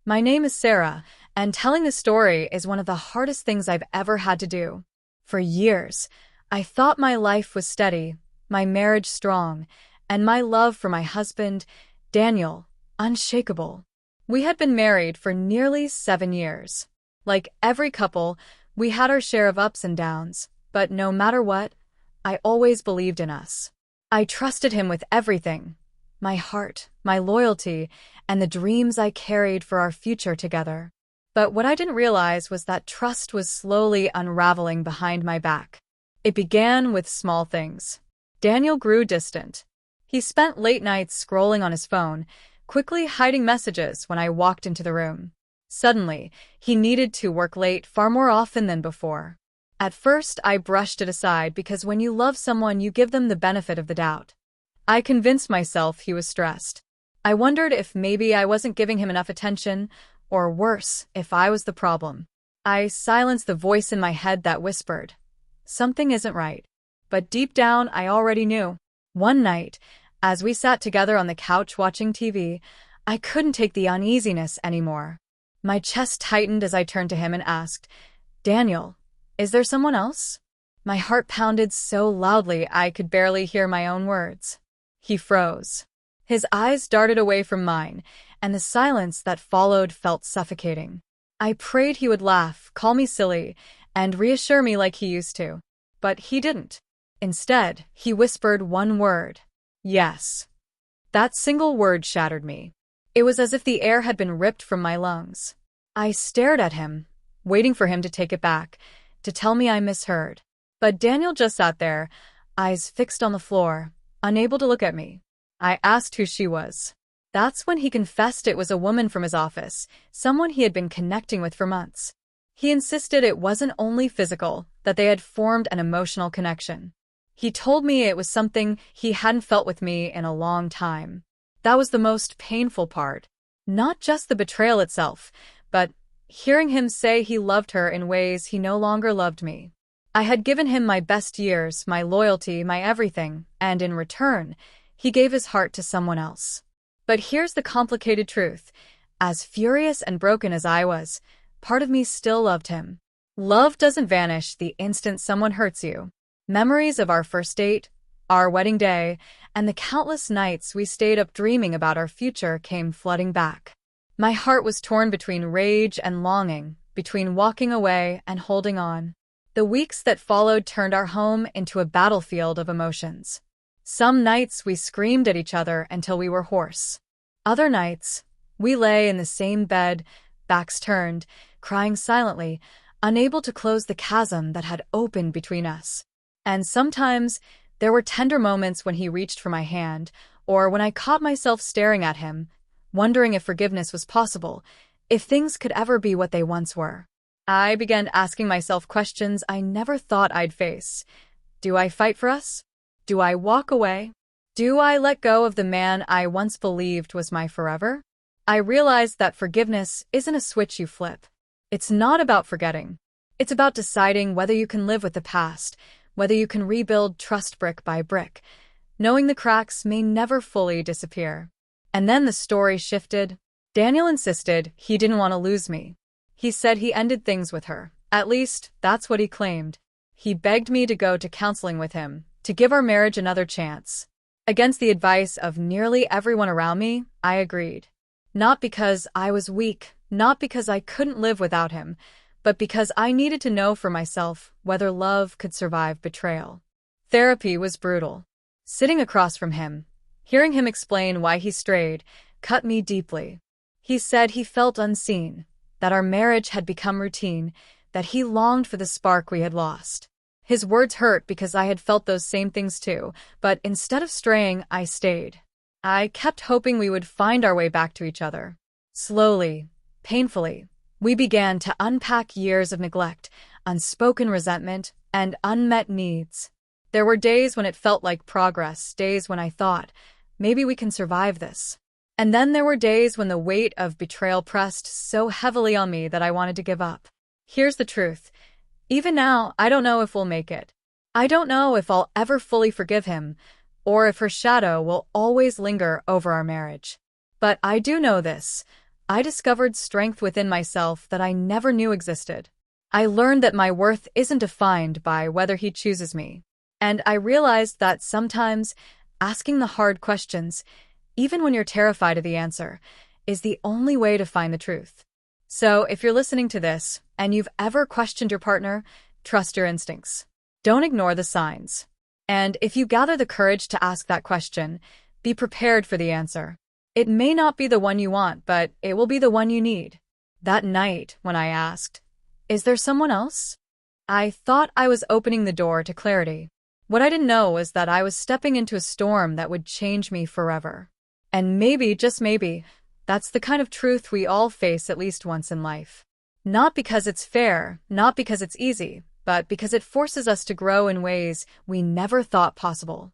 My name is Sarah, and telling this story is one of the hardest things I've ever had to do. For years, I thought my life was steady, my marriage strong, and my love for my husband, Daniel, unshakable. We had been married for nearly 7 years. Like every couple, we had our share of ups and downs, but no matter what, I always believed in us. I trusted him with everything, my heart, my loyalty, and the dreams I carried for our future together. But what I didn't realize was that trust was slowly unraveling behind my back. It began with small things. Daniel grew distant. He spent late nights scrolling on his phone, quickly hiding messages when I walked into the room. Suddenly, he needed to work late far more often than before. At first, I brushed it aside because when you love someone, you give them the benefit of the doubt. I convinced myself he was stressed. I wondered if maybe I wasn't giving him enough attention, or worse, if I was the problem. I silenced the voice in my head that whispered, "Something isn't right." But deep down, I already knew. One night, as we sat together on the couch watching TV, I couldn't take the uneasiness anymore. My chest tightened as I turned to him and asked, "Daniel, is there someone else?" My heart pounded so loudly I could barely hear my own words. He froze. His eyes darted away from mine, and the silence that followed felt suffocating. I prayed he would laugh, call me silly, and reassure me like he used to. But he didn't. Instead, he whispered one word. Yes. That single word shattered me. It was as if the air had been ripped from my lungs. I stared at him, waiting for him to take it back, to tell me I misheard. But Daniel just sat there, eyes fixed on the floor, unable to look at me. I asked who she was. That's when he confessed it was a woman from his office, someone he had been connecting with for months. He insisted it wasn't only physical, that they had formed an emotional connection. He told me it was something he hadn't felt with me in a long time. That was the most painful part. Not just the betrayal itself, but hearing him say he loved her in ways he no longer loved me. I had given him my best years, my loyalty, my everything, and in return, he gave his heart to someone else. But here's the complicated truth. As furious and broken as I was, part of me still loved him. Love doesn't vanish the instant someone hurts you. Memories of our first date, our wedding day, and the countless nights we stayed up dreaming about our future came flooding back. My heart was torn between rage and longing, between walking away and holding on. The weeks that followed turned our home into a battlefield of emotions. Some nights we screamed at each other until we were hoarse. Other nights, we lay in the same bed, backs turned, crying silently, unable to close the chasm that had opened between us. And sometimes, there were tender moments when he reached for my hand, or when I caught myself staring at him, wondering if forgiveness was possible, if things could ever be what they once were. I began asking myself questions I never thought I'd face. Do I fight for us? Do I walk away? Do I let go of the man I once believed was my forever? I realized that forgiveness isn't a switch you flip. It's not about forgetting. It's about deciding whether you can live with the past, whether you can rebuild trust brick by brick, knowing the cracks may never fully disappear. And then the story shifted. Daniel insisted he didn't want to lose me. He said he ended things with her. At least, that's what he claimed. He begged me to go to counseling with him, to give our marriage another chance. Against the advice of nearly everyone around me, I agreed. Not because I was weak, not because I couldn't live without him, but because I needed to know for myself whether love could survive betrayal. Therapy was brutal. Sitting across from him, hearing him explain why he strayed, cut me deeply. He said he felt unseen, that our marriage had become routine, that he longed for the spark we had lost. His words hurt because I had felt those same things too, but instead of straying, I stayed. I kept hoping we would find our way back to each other. Slowly, painfully, we began to unpack years of neglect, unspoken resentment, and unmet needs. There were days when it felt like progress, days when I thought, maybe we can survive this. And then there were days when the weight of betrayal pressed so heavily on me that I wanted to give up. Here's the truth. Even now, I don't know if we'll make it. I don't know if I'll ever fully forgive him, or if her shadow will always linger over our marriage. But I do know this. I discovered strength within myself that I never knew existed. I learned that my worth isn't defined by whether he chooses me. And I realized that sometimes asking the hard questions, even when you're terrified of the answer, is the only way to find the truth. So, if you're listening to this and you've ever questioned your partner, trust your instincts. Don't ignore the signs. And if you gather the courage to ask that question, be prepared for the answer. It may not be the one you want, but it will be the one you need. That night, when I asked, "Is there someone else?" I thought I was opening the door to clarity. What I didn't know was that I was stepping into a storm that would change me forever. And maybe, just maybe, that's the kind of truth we all face at least once in life. Not because it's fair, not because it's easy, but because it forces us to grow in ways we never thought possible.